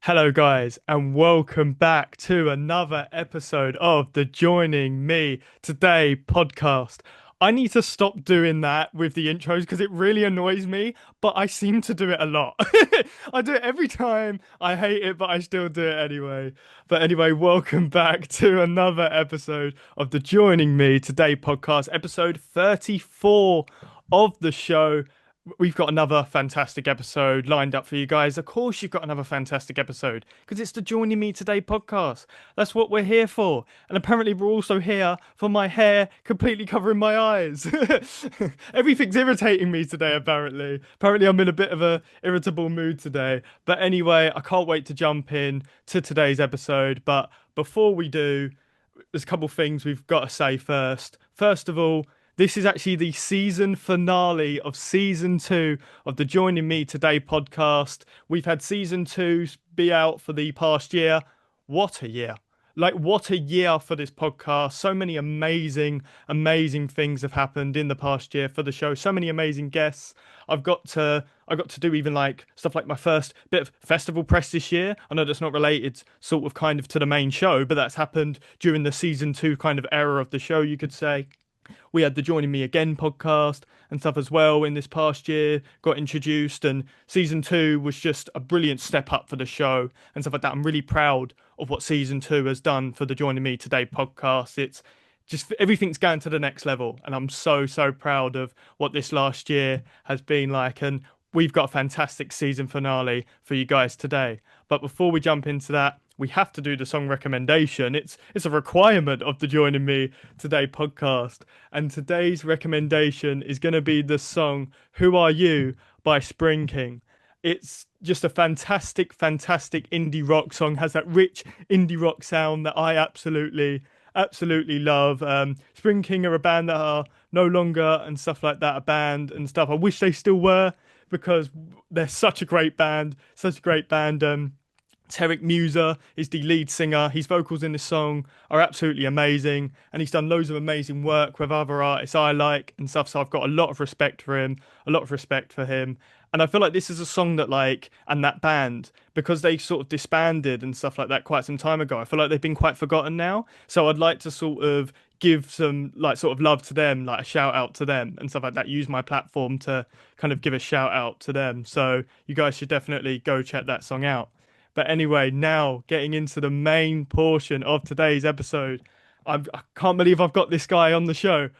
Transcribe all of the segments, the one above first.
Hello, guys, and welcome back to another episode of the Joining Me Today podcast. I need to stop doing that with the intros because it really annoys me, but I seem to do it a lot. I do it every time. I hate it, but I still do it anyway. But anyway, welcome back to another episode of the Joining Me Today podcast, episode 34 of the show. We've got another fantastic episode lined up for you guys. Of course, you've got another fantastic episode because it's the Joining Me Today podcast. That's what we're here for. And apparently, we're also here for my hair completely covering my eyes. Everything's irritating me today, apparently. Apparently, I'm in a bit of a irritable mood today. But anyway, I can't wait to jump in to today's episode. But before we do, there's a couple things we've got to say first. First of all, this is actually the season finale of season two of the Joining Me Today podcast. We've had season two be out for the past year. What a year! Like, what a year for this podcast. So many amazing, amazing things have happened in the past year for the show. So many amazing guests. I got to do even like stuff like my first bit of festival press this year. I know that's not related sort of kind of to the main show, but that's happened during the season two kind of era of the show, you could say. We had the Joining Me Again podcast and stuff as well in this past year, got introduced, and season two was just a brilliant step up for the show and stuff like that. I'm really proud of what season two has done for the Joining Me Today podcast. It's just everything's going to the next level, and I'm so proud of what this last year has been like. And we've got a fantastic season finale for you guys today. But before we jump into that, we have to do the song recommendation. It's a requirement of the Joining Me Today podcast. And today's recommendation is going to be the song Who Are You by Spring King. It's just a fantastic indie rock song, has that rich indie rock sound that I absolutely love. Spring King are a band that are no longer and stuff like that, a band and stuff. I wish they still were because they're such a great band, such a great band. Tarek Musa is the lead singer. His vocals in this song are absolutely amazing, and he's done loads of amazing work with other artists I like and stuff. So I've got a lot of respect for him, a lot of respect for him. And I feel like this is a song that, like, and that band, because they sort of disbanded and stuff like that quite some time ago, I feel like they've been quite forgotten now. So I'd like to sort of give some, like, sort of love to them, like a shout out to them and stuff like that. Use my platform to kind of give a shout out to them. So you guys should definitely go check that song out. But anyway, now getting into the main portion of today's episode. I can't believe I've got this guy on the show.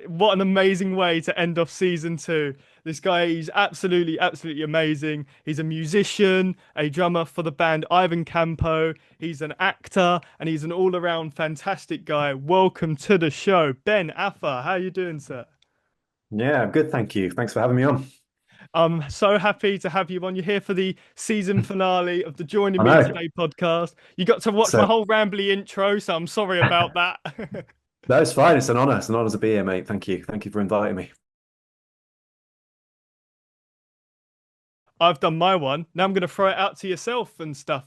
What an amazing way to end off season two. This guy is absolutely amazing. He's a musician, a drummer for the band Ivan Campo. He's an actor, and he's an all-around fantastic guy. Welcome to the show, Ben Atha. How you doing, sir? Yeah, good. Thank you. Thanks for having me on. I'm so happy to have you on. You're here for the season finale of the Joining I Me know. Today podcast. You got to watch my So whole rambly intro, so I'm sorry about that. no, it's fine. It's an honor. It's an honor to be here, mate. Thank you. Thank you for inviting me. I've done my one. Now I'm going to throw it out to yourself and stuff.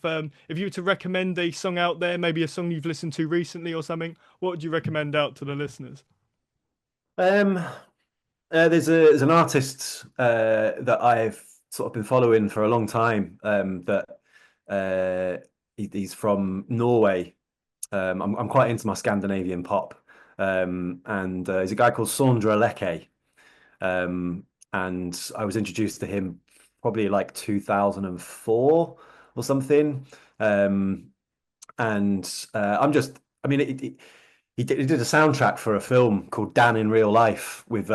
If you were to recommend a song out there, maybe a song you've listened to recently or something, what would you recommend out to the listeners? Um, there's an artist that I've sort of been following for a long time. That he's from Norway. I'm quite into my Scandinavian pop. And he's a guy called Sondre Lerche. And I was introduced to him probably like 2004 or something. Um, and I'm just, I mean, he did a soundtrack for a film called Dan in Real Life with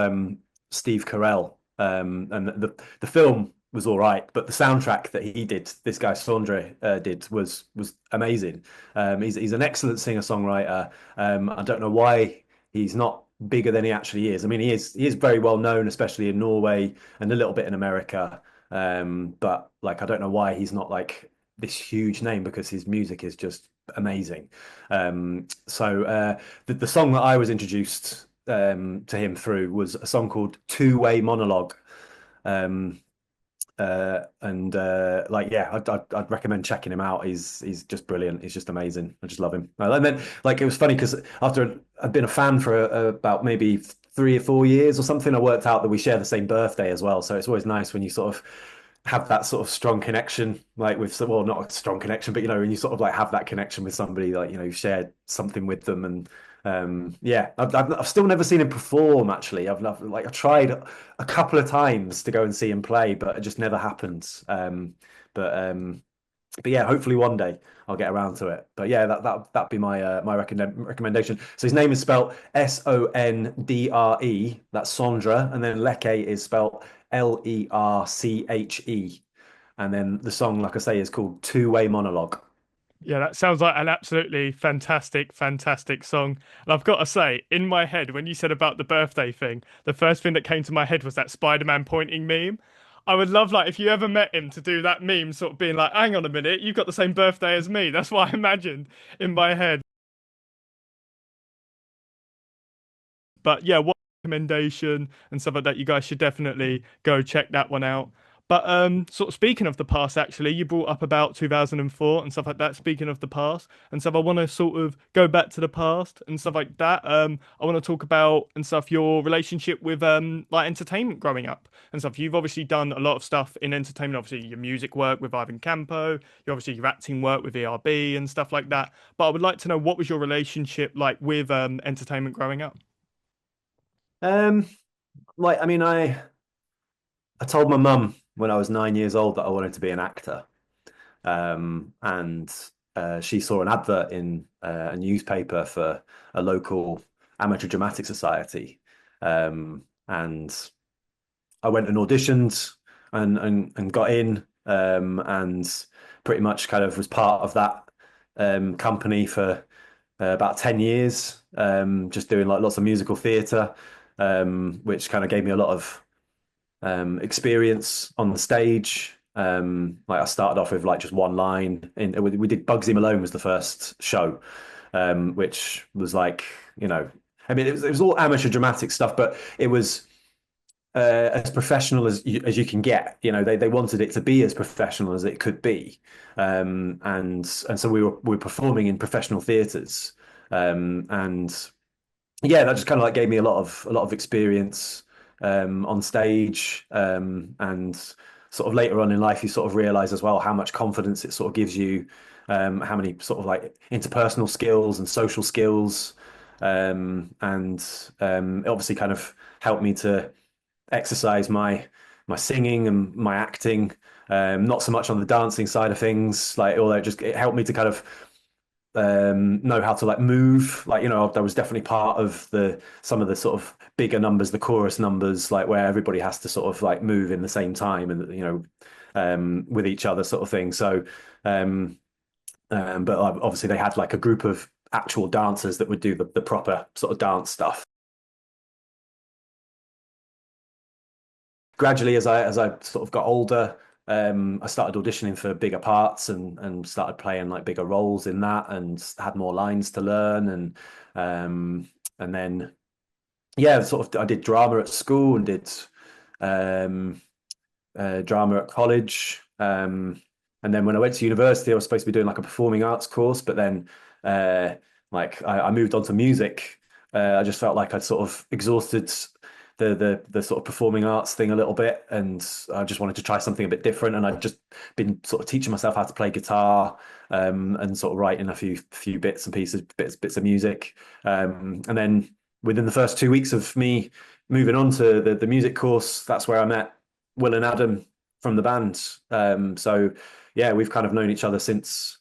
Steve Carell. And the film was all right, but the soundtrack that he did, this guy Sondre did, was amazing. He's an excellent singer-songwriter. I don't know why he's not bigger than he actually is. I mean, he is very well known, especially in Norway and a little bit in America. But like, I don't know why he's not like this huge name because his music is just amazing. So the song that I was introduced to him through was a song called Two-Way Monologue. Um, and like yeah, I'd recommend checking him out. He's just brilliant. He's just amazing. I just love him. And then like it was funny because after I'd been a fan for about maybe 3 or 4 years or something, I worked out that we share the same birthday as well. So it's always nice when you sort of have that sort of strong connection, like with some, well, not a strong connection, but when you sort of like have that connection with somebody, like you shared something with them, and yeah, I've still never seen him perform. Actually, I tried a couple of times to go and see him play, but it just never happened. But um, but yeah, hopefully one day I'll get around to it. But yeah, that'd be my recommendation. So his name is spelled Sondre. That's Sondra, and then Leke is spelled Lerche. And then the song, like I say, is called Two Way Monologue. Yeah, that sounds like an absolutely fantastic, fantastic song. And I've got to say, in my head, when you said about the birthday thing, the first thing that came to my head was that Spider-Man pointing meme. I would love, like, if you ever met him to do that meme, sort of being like, hang on a minute, you've got the same birthday as me. That's what I imagined in my head. But yeah, what recommendation and stuff like that, you guys should definitely go check that one out. But sort of speaking of the past, actually, you brought up about 2004 and stuff like that. Speaking of the past and stuff, I want to sort of go back to the past and stuff like that. I want to talk about and stuff your relationship with like entertainment growing up and stuff. You've obviously done a lot of stuff in entertainment. Obviously, your music work with Ivan Campo, obviously your acting work with ERB and stuff like that. But I would like to know what was your relationship like with entertainment growing up. Um, like I mean, I told my mum when I was 9 years old that I wanted to be an actor. And she saw an advert in a newspaper for a local amateur dramatic society. And I went and auditioned and got in, and pretty much kind of was part of that company for about 10 years, just doing like lots of musical theatre, which kind of gave me a lot of experience on the stage. Like I started off with like just one line. We did Bugsy Malone was the first show, which was like, I mean, it was all amateur dramatic stuff, but it was as professional as you can get. They wanted it to be as professional as it could be, and so we were performing in professional theatres, and yeah, that just kind of like gave me a lot of experience on stage, and sort of later on in life, you sort of realize as well how much confidence it sort of gives you, how many sort of like interpersonal skills and social skills, and it obviously kind of helped me to exercise my singing and my acting. Not so much on the dancing side of things, like although it helped me to kind of know how to like move. Like, there was definitely part of the some of the sort of bigger numbers, the chorus numbers, like where everybody has to sort of like move in the same time and with each other sort of thing. So um but obviously they had like a group of actual dancers that would do the proper sort of dance stuff. Gradually, as I sort of got older, I started auditioning for bigger parts and started playing like bigger roles in that, and had more lines to learn, and then yeah, sort of I did drama at school and did um, drama at college. And then when I went to university, I was supposed to be doing like a performing arts course, but then uh, like I moved on to music. I just felt like I'd sort of exhausted the sort of performing arts thing a little bit, and I just wanted to try something a bit different. And I'd just been sort of teaching myself how to play guitar, and sort of writing a few bits and pieces, bits of music. And then within the first 2 weeks of me moving on to the music course, that's where I met Will and Adam from the band. So yeah, we've kind of known each other since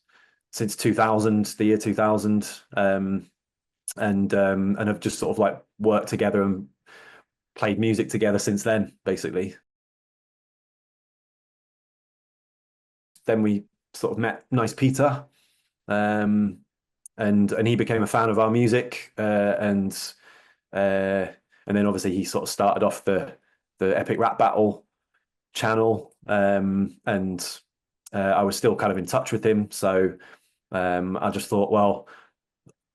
2000, the year 2000, and have just sort of like worked together and played music together since then, basically. Then we sort of met Nice Peter, um, and he became a fan of our music, uh, and then obviously he sort of started off the Epic Rap Battle channel, and I was still kind of in touch with him. So I just thought, well,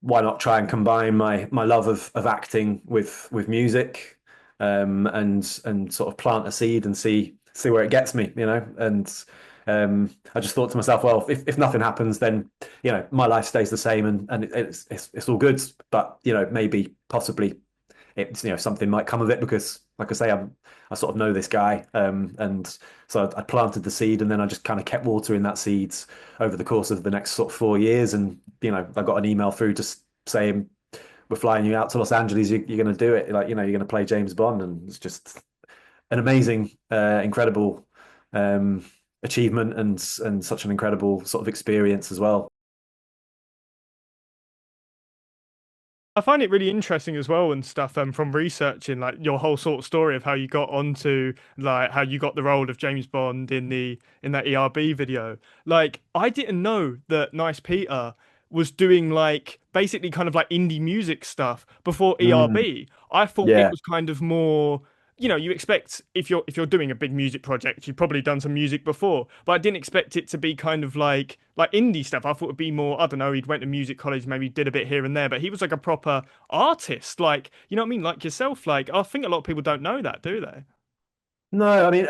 why not try and combine my love of acting with music, and sort of plant a seed and see where it gets me, And I just thought to myself, well, if nothing happens, then my life stays the same, and it's all good. But maybe possibly something might come of it because like I say, I sort of know this guy, and so I planted the seed, and then I just kind of kept watering that seeds over the course of the next sort of 4 years, and I got an email through just saying we're flying you out to Los Angeles. You're going to do it, like you're going to play James Bond, and it's just an amazing, incredible um, achievement and such an incredible sort of experience as well. I find it really interesting as well and stuff from researching like your whole sort of story of how you got onto like how you got the role of James Bond in that ERB video. Like I didn't know that Nice Peter was doing like basically kind of like indie music stuff before Mm, ERB. I thought it yeah. was kind of more, you expect if you're doing a big music project, you've probably done some music before, but I didn't expect it to be kind of like indie stuff. I thought it'd be more, I don't know, he'd went to music college, maybe did a bit here and there, but he was like a proper artist, like, you know what I mean? Like yourself, like I think a lot of people don't know that, do they? No, I mean,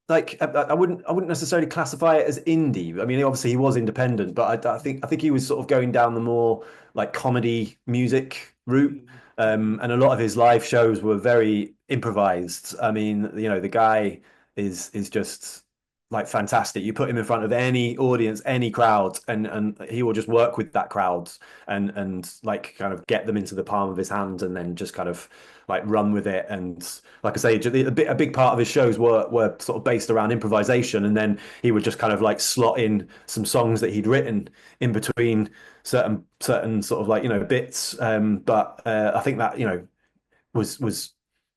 like I wouldn't necessarily classify it as indie. I mean, obviously he was independent, but I think he was sort of going down the more like comedy music route. Mm. And a lot of his live shows were very improvised. I mean, the guy is just like fantastic. You put him in front of any audience, any crowd, and he will just work with that crowd and like kind of get them into the palm of his hand, and then just kind of like run with it. And like I say, a big part of his shows were sort of based around improvisation, and then he would just kind of like slot in some songs that he'd written in between certain sort of like bits. But I think that was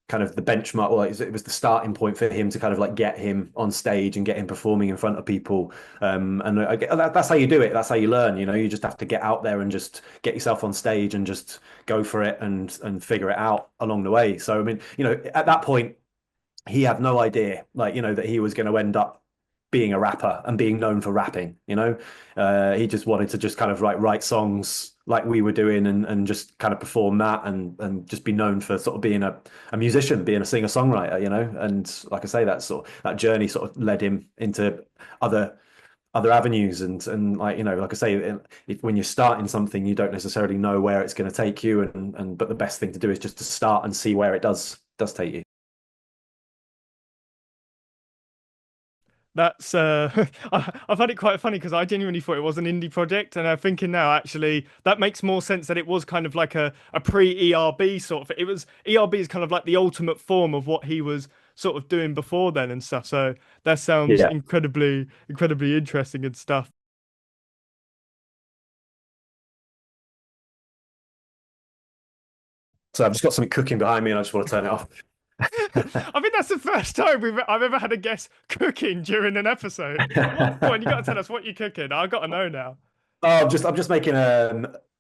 kind of the benchmark, or it was the starting point for him to kind of like get him on stage and get him performing in front of people. And that's how you do it. That's how you learn. You just have to get out there and just get yourself on stage and just go for it and figure it out along the way. So I mean, at that point he had no idea, like, that he was going to end up being a rapper and being known for rapping. He just wanted to just kind of like write songs like we were doing and just kind of perform that and just be known for sort of being a musician, being a singer-songwriter. And like I say, that journey sort of led him into other other avenues and like I say, when you're starting something, you don't necessarily know where it's going to take you, and but the best thing to do is just to start and see where it does take you. That's I find it quite funny because I genuinely thought it was an indie project, and I'm thinking now actually that makes more sense that it was kind of like a pre-ERB sort of. It was ERB is kind of like the ultimate form of what he was sort of doing before then and stuff. So that sounds Yeah. incredibly interesting and stuff. So I've just got something cooking behind me and I just want to turn it off. I think that's the first time I've ever had a guest cooking during an episode. What? Go on, you got to tell us what you're cooking. I got to know now. Oh, I'm just making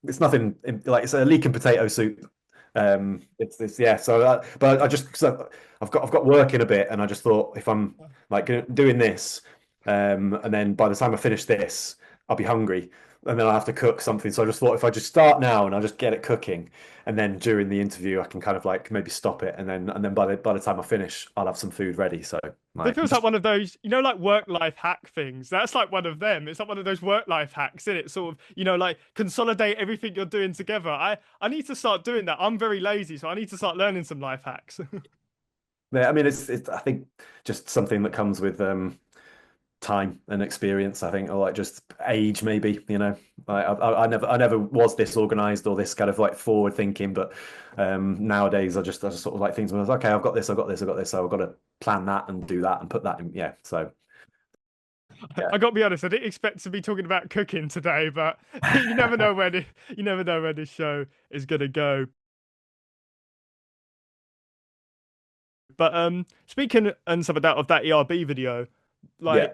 it's nothing like it's a leek and potato soup. It's yeah. So but I just so I've got work in a bit, and I just thought if I'm like doing this, and then by the time I finish this, I'll be hungry, and then I'll have to cook something. So I just thought if I just start now and I just get it cooking, and then during the interview I can kind of like maybe stop it, and then by the time I finish, I'll have some food ready. So That like feels like just one of those, like work life hack things. That's like one of them. It's like one of those work life hacks, isn't it? Sort of, like consolidate everything you're doing together. I need to start doing that. I'm very lazy, so I need to start learning some life hacks. yeah. I mean, it's I think just something that comes with time and experience, I think, or like just age, maybe. I never was this organized or this kind of like forward thinking, but nowadays I just sort of like things. Okay, I've got this. So I've got to plan that and do that and put that in. Yeah. So yeah, I got to be honest, I didn't expect to be talking about cooking today, but you never know you never know where this show is gonna go. But speaking and stuff of that ERB video, yeah.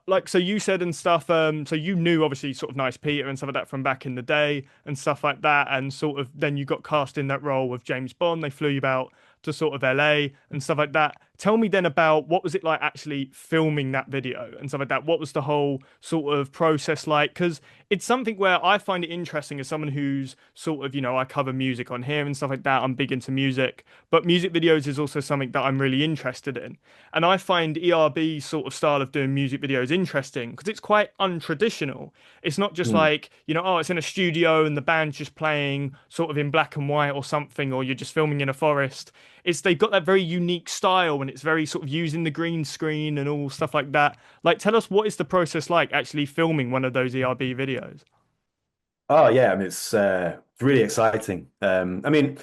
like so you said and stuff, so you knew obviously sort of Nice Peter and stuff like that from back in the day and stuff like that, and sort of then you got cast in that role with James Bond. They flew you out to sort of LA and stuff like that. Tell me then about what was it like actually filming that video and stuff like that. What was the whole sort of process like? Because it's something where I find it interesting as someone who's sort of, I cover music on here and stuff like that. I'm big into music, but music videos is also something that I'm really interested in. And I find ERB's sort of style of doing music videos interesting because it's quite untraditional. It's not just Mm. like, oh, it's in a studio and the band's just playing sort of in black and white or something, or you're just filming in a forest. it's they've got that very unique style and it's very sort of using the green screen and all stuff like that. Like, tell us what is the process like actually filming one of those ERB videos? Oh yeah, I mean it's really exciting. I mean,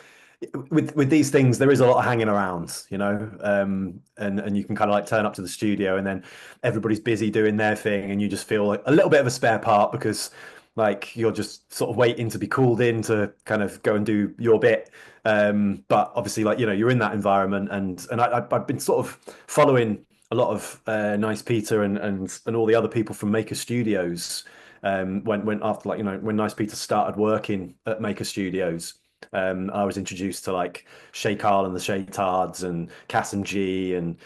with these things, there is a lot of hanging around, and you can kind of like turn up to the studio, and then everybody's busy doing their thing, and you just feel like a little bit of a spare part because like you're just sort of waiting to be called in to kind of go and do your bit. But obviously, like you're in that environment, and I've been sort of following a lot of Nice Peter and all the other people from Maker Studios when after like when Nice Peter started working at Maker Studios. I was introduced to like Shay Carl and the Shay Tards and Cass and G and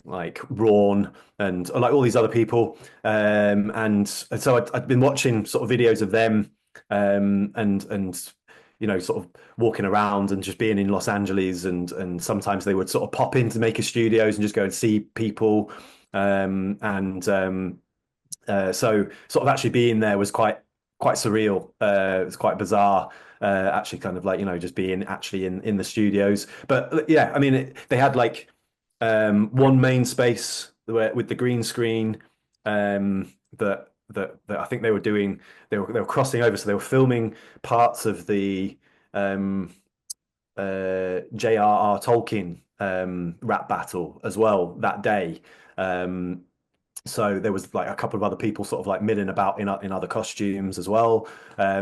like Rawn and like all these other people. And so I'd been watching sort of videos of them and sort of walking around and just being in Los Angeles and sometimes they would sort of pop into Maker Studios and just go and see people. So sort of actually being there was quite surreal. It was quite bizarre. Actually, kind of like just being actually in the studios. But yeah, I mean, they had like one main space with the green screen that I think they were doing. They were crossing over, so they were filming parts of the J.R.R. Tolkien rap battle as well that day. So there was like a couple of other people sort of like milling about in other costumes as well,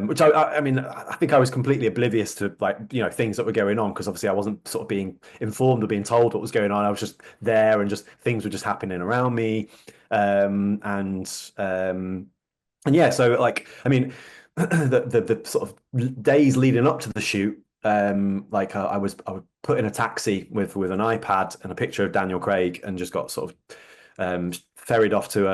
which I mean I think I was completely oblivious to like things that were going on because obviously I wasn't sort of being informed or being told what was going on. I was just there and just things were just happening around me, and yeah, so like I mean the sort of days leading up to the shoot. Like I was put in a taxi with an iPad and a picture of Daniel Craig and just got sort of ferried off to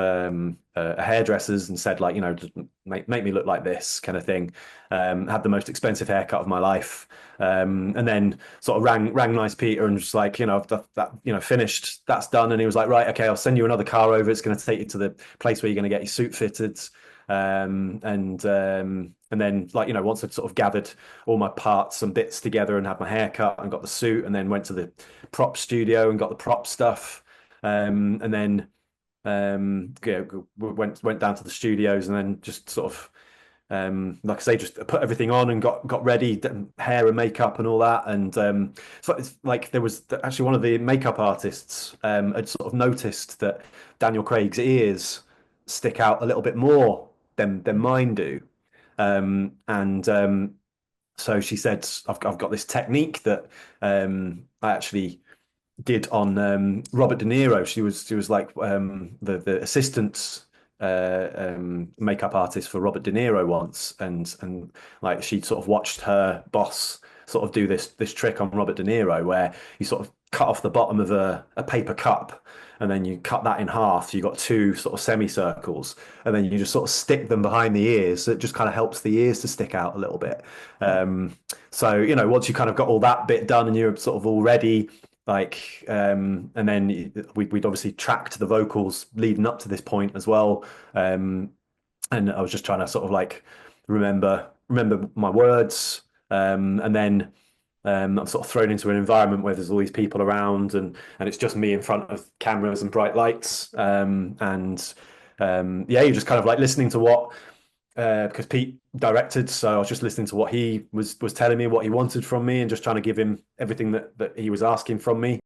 a hairdresser's and said like just make me look like this kind of thing. Had the most expensive haircut of my life, and then sort of rang Nice Peter and just like that finished, that's done, and he was like, right, okay, I'll send you another car over, it's going to take you to the place where you're going to get your suit fitted. And then like once I'd sort of gathered all my parts and bits together and had my haircut and got the suit and then went to the prop studio and got the prop stuff, and then yeah, went down to the studios and then just sort of like I say, just put everything on and got ready, hair and makeup and all that. And so it's like there was actually one of the makeup artists had sort of noticed that Daniel Craig's ears stick out a little bit more than mine do. And so she said, I've got this technique that I actually did on Robert De Niro. She was like the assistant makeup artist for Robert De Niro once, and like she sort of watched her boss sort of do this trick on Robert De Niro where you sort of cut off the bottom of a paper cup and then you cut that in half. So you got two sort of semicircles, and then you just sort of stick them behind the ears. So it just kind of helps the ears to stick out a little bit. So once you kind of got all that bit done and you're sort of all ready, like and then we'd obviously tracked the vocals leading up to this point as well, and I was just trying to sort of like remember my words, and then I'm sort of thrown into an environment where there's all these people around and it's just me in front of cameras and bright lights, and yeah, you're just kind of like listening to what because Pete directed, so I was just listening to what he was telling me, what he wanted from me, and just trying to give him everything that he was asking from me.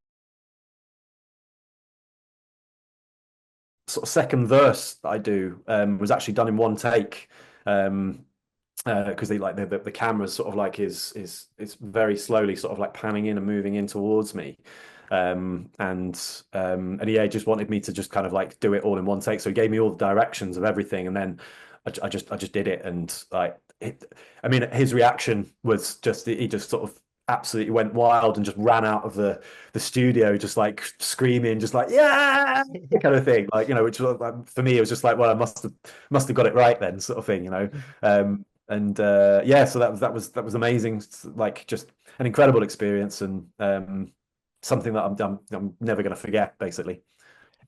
Sort of second verse that I do was actually done in one take. Because they like the camera's sort of like is very slowly sort of like panning in and moving in towards me. And yeah, just wanted me to just kind of like do it all in one take. So he gave me all the directions of everything, and then I just did it. And like, I mean, his reaction was just he just sort of absolutely went wild and just ran out of the studio, just like screaming, just like yeah, kind of thing. Like which was for me, it was just like, well, I must have got it right then, sort of thing. And yeah, so that was amazing. Like just an incredible experience and something that I'm never going to forget, basically.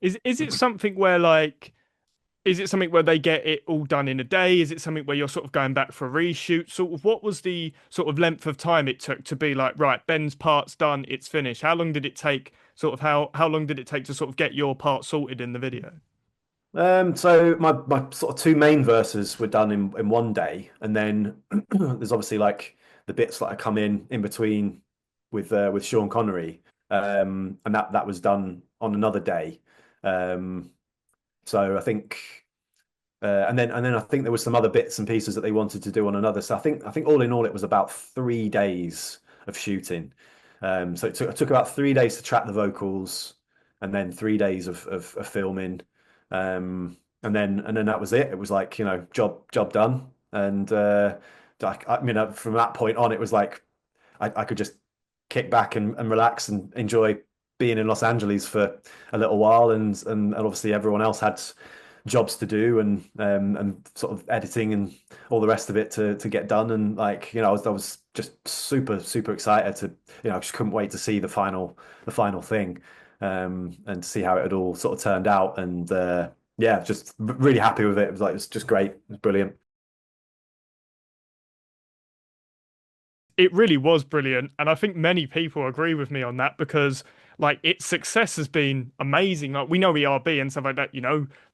Is it something where like Is it something where they get it all done in a day? Is it something where you're sort of going back for a reshoot? Sort of what was the sort of length of time it took to be like, right, Ben's part's done, it's finished? How long did it take? Sort of how long did it take to sort of get your part sorted in the video? So my sort of two main verses were done in one day, and then there's obviously like the bits that I come in between with Sean Connery, and that was done on another day. Um, so I think and then I think there was some other bits and pieces that they wanted to do on another. So I think all in all it was about 3 days of shooting. So it took about 3 days to track the vocals, and then 3 days of filming, and then that was it. It was like job done, and I mean from that point on it was like I could just kick back and relax and enjoy being in Los Angeles for a little while, and obviously everyone else had jobs to do and sort of editing and all the rest of it to get done. And like I was just super excited to I just couldn't wait to see the final thing, and to see how it had all sort of turned out. And yeah, just really happy with it. It was just great. It was brilliant. It really was brilliant, and I think many people agree with me on that because like its success has been amazing. Like we know ERB and stuff like that,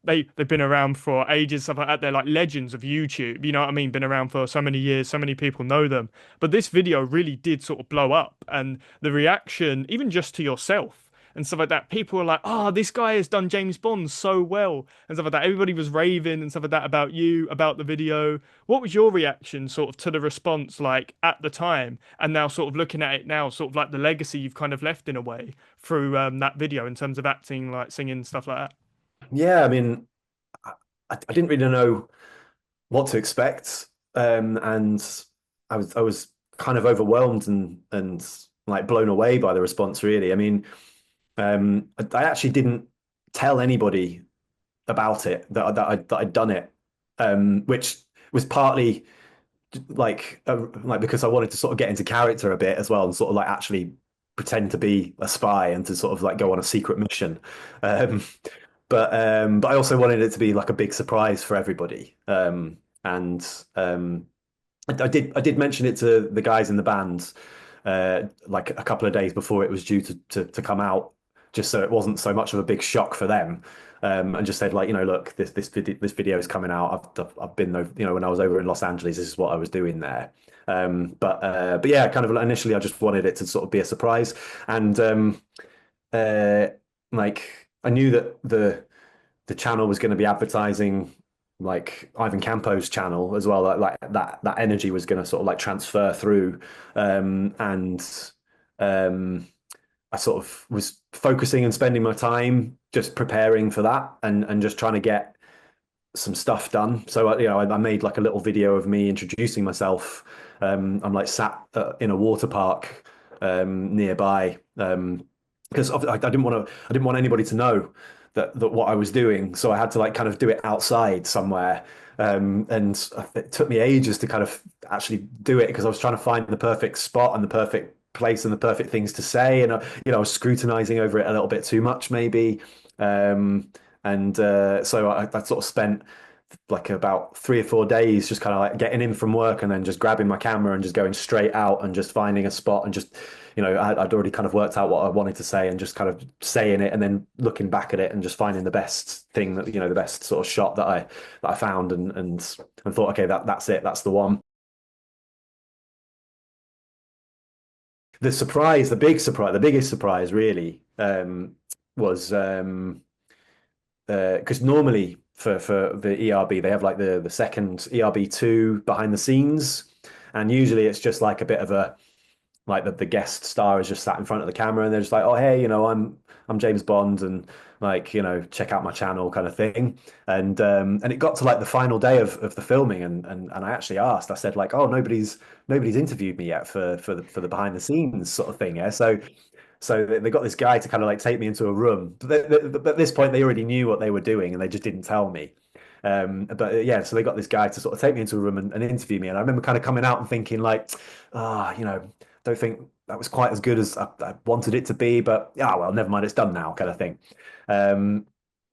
they've been around for ages, stuff like that. They're like legends of YouTube, you know what I mean? Been around for so many years, so many people know them. But this video really did sort of blow up, and the reaction, even just to yourself and stuff like that. People were like, "Oh, this guy has done James Bond so well," and stuff like that. Everybody was raving and stuff like that about you, about the video. What was your reaction, sort of, to the response, like at the time, and now, sort of looking at it now, sort of like the legacy you've kind of left in a way through that video in terms of acting, like singing, stuff like that? Yeah, I mean, I didn't really know what to expect, and I was kind of overwhelmed and like blown away by the response. Really, I mean, I actually didn't tell anybody about it that I'd done it, which was partly like because I wanted to sort of get into character a bit as well and sort of like actually pretend to be a spy and to sort of like go on a secret mission. Um, but I also wanted it to be like a big surprise for everybody. And I did mention it to the guys in the band like a couple of days before it was due to come out, just so it wasn't so much of a big shock for them. And just said like, look, this video is coming out. I've been there, when I was over in Los Angeles, this is what I was doing there. But yeah, kind of initially I just wanted it to sort of be a surprise, and uh, like I knew that the channel was going to be advertising like Ivan Campo's channel as well. Like that energy was going to sort of like transfer through, and um, I sort of was focusing and spending my time just preparing for that and just trying to get some stuff done. So I made like a little video of me introducing myself. I'm like sat in a water park nearby, because I didn't want anybody to know that what I was doing. So I had to like kind of do it outside somewhere. And it took me ages to kind of actually do it because I was trying to find the perfect spot and the perfect place and the perfect things to say. And I was scrutinizing over it a little bit too much, maybe. And so I sort of spent like about 3 or 4 days just kind of like getting in from work and then just grabbing my camera and just going straight out and just finding a spot and just I'd already kind of worked out what I wanted to say and just kind of saying it and then looking back at it and just finding the best thing that the best sort of shot that I found and thought, okay, that's it, that's the one. The biggest surprise really, was because normally for the ERB they have like the second ERB2 behind the scenes, and usually it's just like a bit of a like the guest star is just sat in front of the camera and they're just like, oh hey, I'm James Bond, and like check out my channel kind of thing. And it got to like the final day of the filming, and I actually asked, I said like, oh, nobody's interviewed me yet for the behind the scenes sort of thing, yeah. So they got this guy to kind of like take me into a room. But at this point, they already knew what they were doing, and they just didn't tell me. But yeah, so they got this guy to sort of take me into a room and interview me. And I remember kind of coming out and thinking like, don't think that was quite as good as I wanted it to be. But yeah, well, never mind, it's done now, kind of thing. Um,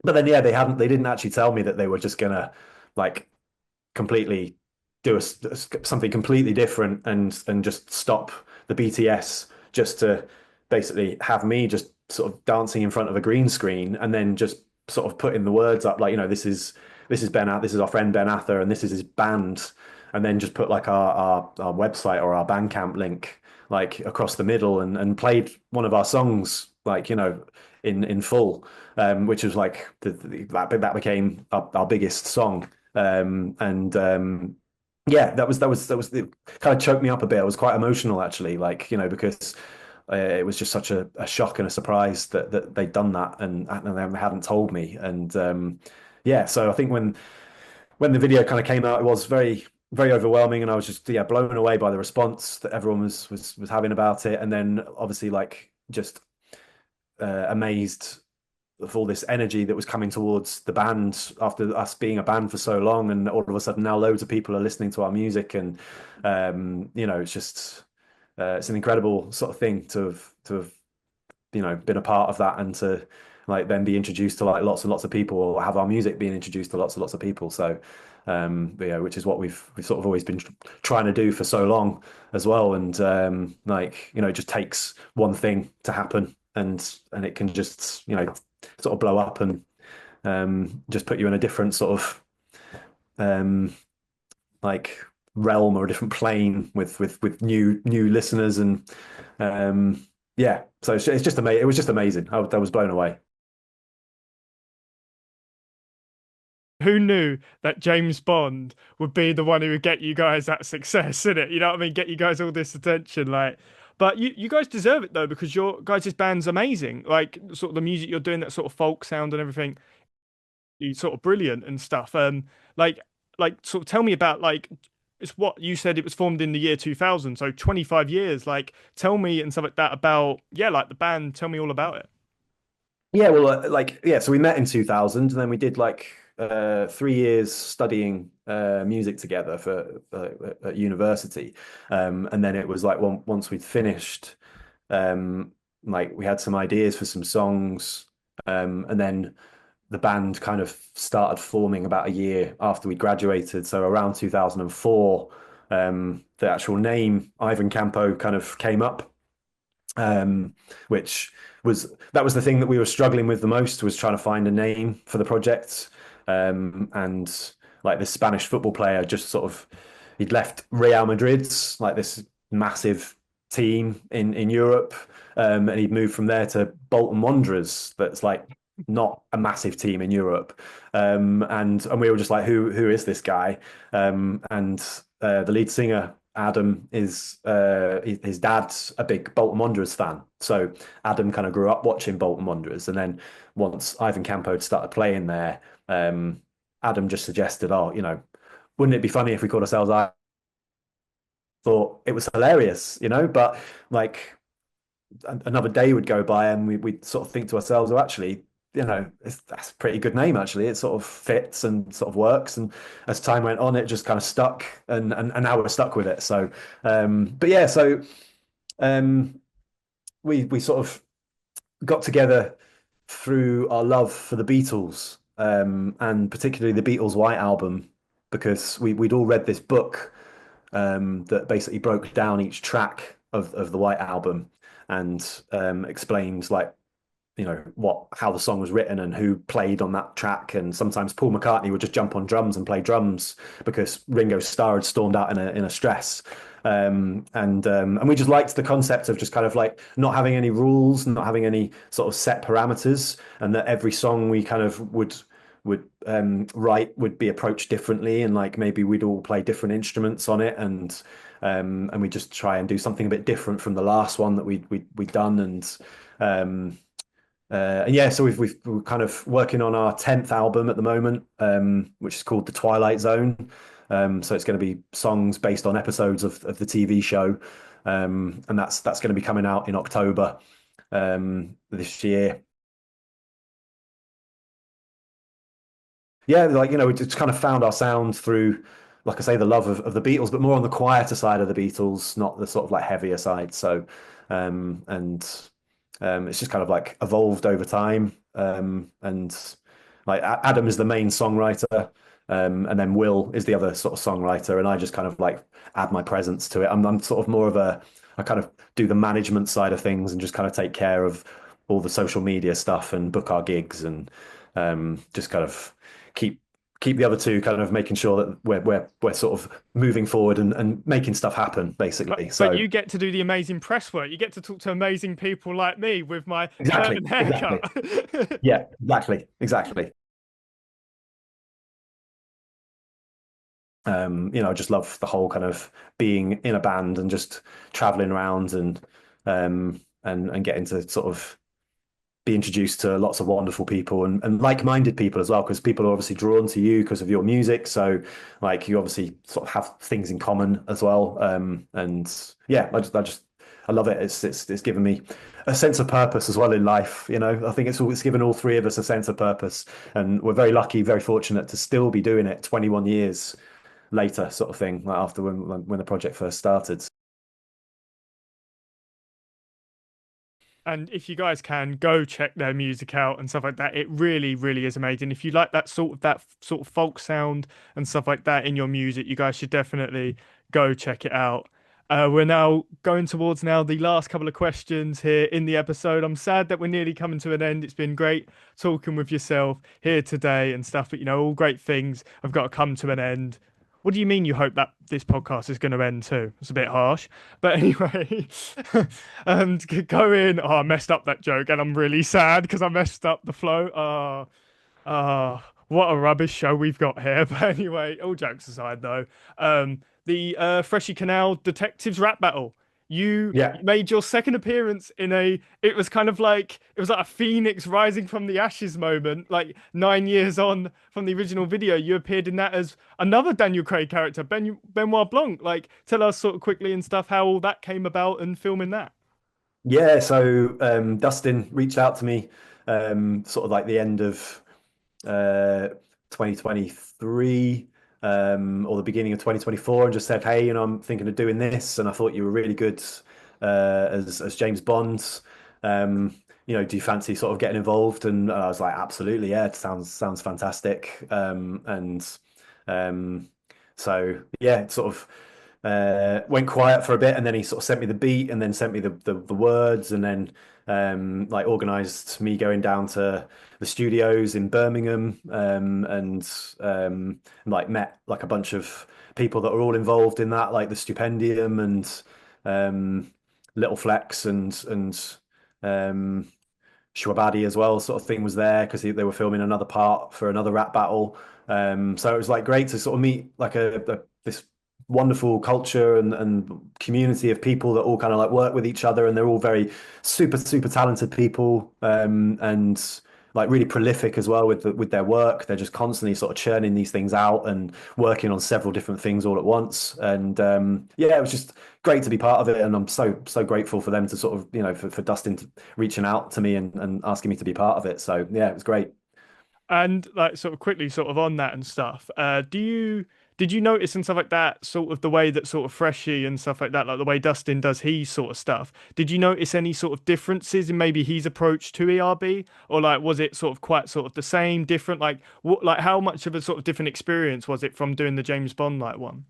But then, yeah, they didn't actually tell me that they were just gonna like completely do something completely different and just stop the BTS just to basically have me just sort of dancing in front of a green screen and then just sort of putting the words up like, this is Ben Atha, this is our friend Ben Atha, and this is his band, and then just put like our website or our Bandcamp link like across the middle and played one of our songs like in full, which was like that became our biggest song. And Yeah, that was it kind of choked me up a bit. I was quite emotional actually, like because it was just such a shock and a surprise that they'd done that and they hadn't told me. And Yeah, so I think when the video kind of came out, it was very overwhelming, and I was just blown away by the response that everyone was having about it, and then obviously like just amazed of all this energy that was coming towards the band after us being a band for so long, and all of a sudden now loads of people are listening to our music, and it's just it's an incredible sort of thing to have been a part of that, and to like then be introduced to like lots and lots of people, or have our music being introduced to lots and lots of people. So but yeah, which is what we've sort of always been trying to do for so long as well. And like it just takes one thing to happen, and it can just sort of blow up and just put you in a different sort of um like realm or a different plane with new listeners. And yeah, so it's just amazing. It was just amazing. I was blown away. Who knew that James Bond would be the one who would get you guys that success, in it? You know what I mean? Get you guys all this attention, like. But you guys deserve it though, because your guys' band's amazing. Like sort of the music you're doing, that sort of folk sound and everything, you sort of brilliant and stuff. Like sort of tell me about like it's what you said it was formed in the year 2000, so 25 years. Like tell me and stuff like that about like the band. Tell me all about it. Yeah, well, so we met in 2000, and then we did like 3 years studying music together for at university. And then it was like once we'd finished, um, like we had some ideas for some songs, and then the band kind of started forming about a year after we graduated. So around 2004, the actual name Ivan Campo kind of came up, which that was the thing that we were struggling with the most, was trying to find a name for the project. And like this Spanish football player just sort of he'd left Real Madrid's like this massive team in Europe, and he'd moved from there to Bolton Wanderers, that's like not a massive team in Europe. And we were just like, who is this guy? And The lead singer Adam is his dad's a big Bolton Wanderers fan. So Adam kind of grew up watching Bolton Wanderers, and then once Ivan Campo had started playing there, Adam just suggested, "Oh, wouldn't it be funny if we called ourselves I?" Thought it was hilarious, but like another day would go by, and we'd sort of think to ourselves, "Oh, actually." That's a pretty good name, actually. It sort of fits and sort of works. And as time went on, it just kind of stuck, and now we're stuck with it. So, but yeah, so um, we sort of got together through our love for the Beatles, and particularly the Beatles' White Album, because we'd all read this book that basically broke down each track of the White Album, and explained like how the song was written and who played on that track. And sometimes Paul McCartney would just jump on drums and play drums because Ringo Starr had stormed out in a stress. And we just liked the concept of just kind of like not having any rules, not having any sort of set parameters, and that every song we kind of would write would be approached differently, and like maybe we'd all play different instruments on it, and we just try and do something a bit different from the last one that we'd done. And yeah, so we're kind of working on our 10th album at the moment, which is called The Twilight Zone. So it's going to be songs based on episodes of the TV show, and that's going to be coming out in October this year. Yeah, like we just kind of found our sound through, like I say, the love of the Beatles, but more on the quieter side of the Beatles, not the sort of like heavier side. So, and it's just kind of like evolved over time, and like Adam is the main songwriter, and then Will is the other sort of songwriter, and I just kind of like add my presence to it. I'm sort of more of I kind of do the management side of things and just kind of take care of all the social media stuff and book our gigs and just kind of keep keep the other two kind of making sure that we're sort of moving forward and making stuff happen, basically. But So you get to do the amazing press work. You get to talk to amazing people like me with my exactly, turban exactly. haircut. Yeah, exactly, exactly. I just love the whole kind of being in a band and just traveling around and getting to sort of be introduced to lots of wonderful people and like-minded people as well, because people are obviously drawn to you because of your music. So like you obviously sort of have things in common as well. And yeah, I love it. It's given me a sense of purpose as well in life. I think it's given all three of us a sense of purpose, and we're very lucky, very fortunate to still be doing it 21 years later, sort of thing, like after when the project first started. And if you guys can go check their music out and stuff like that, it really, really is amazing. If you like that sort of folk sound and stuff like that in your music, you guys should definitely go check it out. We're now going towards now the last couple of questions here in the episode. I'm sad that we're nearly coming to an end. It's been great talking with yourself here today and stuff, but all great things have got to come to an end. What do you mean you hope that this podcast is going to end too? It's a bit harsh. But anyway, go in. Oh, I messed up that joke and I'm really sad because I messed up the flow. What a rubbish show we've got here. But anyway, all jokes aside though, the Freshy Kanal Detectives rap battle. You Yeah. made your second appearance it was kind of like, it was like a phoenix rising from the ashes moment, like 9 years on from the original video. You appeared in that as another Daniel Craig character, Benoit Blanc. Like, tell us sort of quickly and stuff how all that came about and filming that. Yeah, so Dustin reached out to me sort of like the end of uh, 2023 or the beginning of 2024 and just said, hey, I'm thinking of doing this, and I thought you were really good as James Bond. Do you fancy sort of getting involved? And I was like, absolutely, yeah, it sounds fantastic. And um, so yeah, it sort of went quiet for a bit, and then he sort of sent me the beat, and then sent me the words, and then like organized me going down to the studios in Birmingham, and like met like a bunch of people that are all involved in that, like the Stupendium and Little Flex and um, Shwabadi as well, sort of thing was there because they were filming another part for another rap battle. So it was like great to sort of meet like this wonderful culture and community of people that all kind of like work with each other, and they're all very super talented people, and like really prolific as well with their work. They're just constantly sort of churning these things out and working on several different things all at once. And yeah, it was just great to be part of it, and I'm so grateful for them to sort of for Dustin reaching out to me and asking me to be part of it. So yeah, it was great. And like sort of quickly sort of on that and stuff, did you notice and stuff like that, sort of the way that sort of Freshie and stuff like that, like the way Dustin does his sort of stuff, did you notice any sort of differences in maybe his approach to ERB? Or like was it sort of quite sort of the same, different? Like what, like how much of a sort of different experience was it from doing the James Bond like one?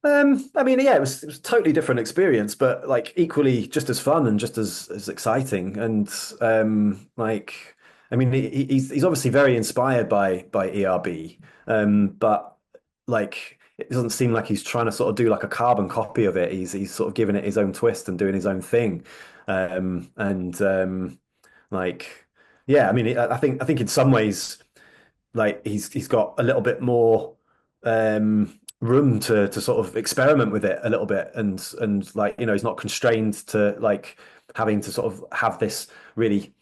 I mean, yeah, it was a totally different experience, but like equally just as fun and just as exciting. And like, I mean, he's obviously very inspired by ERB, but like, it doesn't seem like he's trying to sort of do like a carbon copy of it. He's sort of giving it his own twist and doing his own thing. And like, yeah, I mean, I think in some ways like he's got a little bit more room to sort of experiment with it a little bit, and like he's not constrained to like having to sort of have this really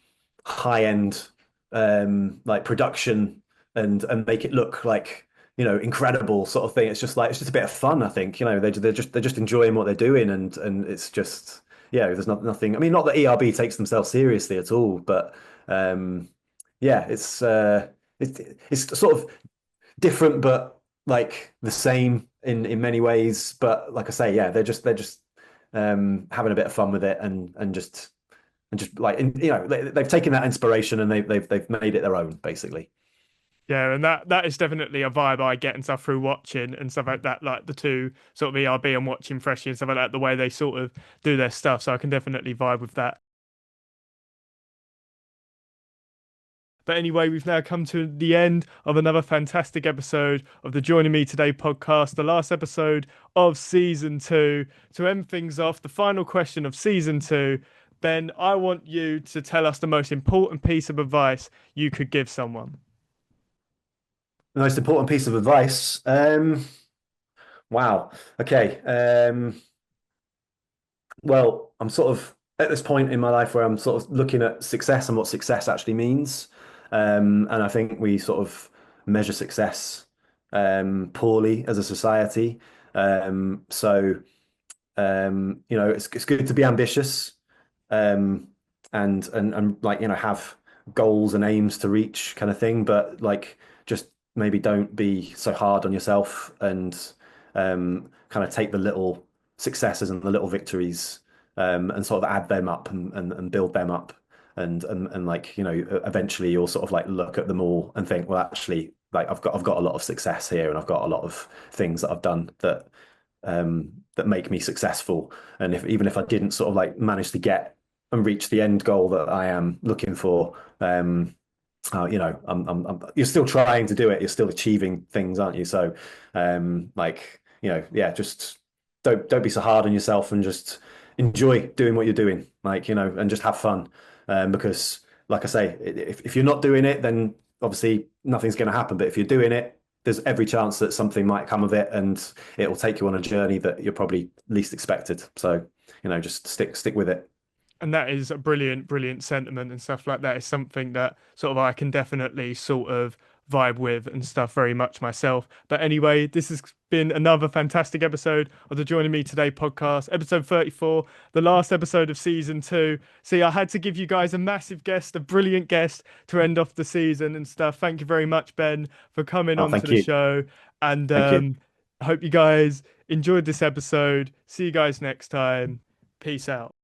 high end like production and make it look like incredible sort of thing. It's just a bit of fun. I think they're just enjoying what they're doing, and it's just yeah, there's nothing. I mean, not that ERB takes themselves seriously at all, but um yeah, it's sort of different, but like the same in many ways. But like I say, yeah, they're just having a bit of fun with it, and just like they've taken that inspiration and they've made it their own, basically. Yeah, and that is definitely a vibe I get and stuff through watching and stuff like that, like the two sort of ERB and watching Freshie and stuff like that, the way they sort of do their stuff. So I can definitely vibe with that. But anyway, we've now come to the end of another fantastic episode of the Joining Me Today podcast, the last episode of season two. To end things off, the final question of season two. Ben, I want you to tell us the most important piece of advice you could give someone. The most important piece of advice. Wow. Okay. Well, I'm sort of at this point in my life where I'm sort of looking at success and what success actually means. And I think we sort of measure success poorly as a society. So it's good to be ambitious, um, and like have goals and aims to reach kind of thing, but like just maybe don't be so hard on yourself and kind of take the little successes and the little victories and sort of add them up and build them up and like eventually you'll sort of like look at them all and think, well, actually, like I've got a lot of success here and I've got a lot of things that I've done that make me successful. And if even if I didn't sort of like manage to get and reach the end goal that I am looking for, you're still trying to do it. You're still achieving things, aren't you? So, yeah, just don't be so hard on yourself and just enjoy doing what you're doing, and just have fun. Because, like I say, if you're not doing it, then obviously nothing's going to happen. But if you're doing it, there's every chance that something might come of it, and it will take you on a journey that you're probably least expected. So, just stick with it. And that is a brilliant, brilliant sentiment and stuff like that is something that sort of I can definitely sort of vibe with and stuff very much myself. But anyway, this has been another fantastic episode of the Joining Me Today podcast, episode 34, the last episode of season two. See, I had to give you guys a massive guest, a brilliant guest to end off the season and stuff. Thank you very much, Ben, for coming Oh, onto thank the you. show. And Thank you. I hope you guys enjoyed this episode. See you guys next time. Peace out.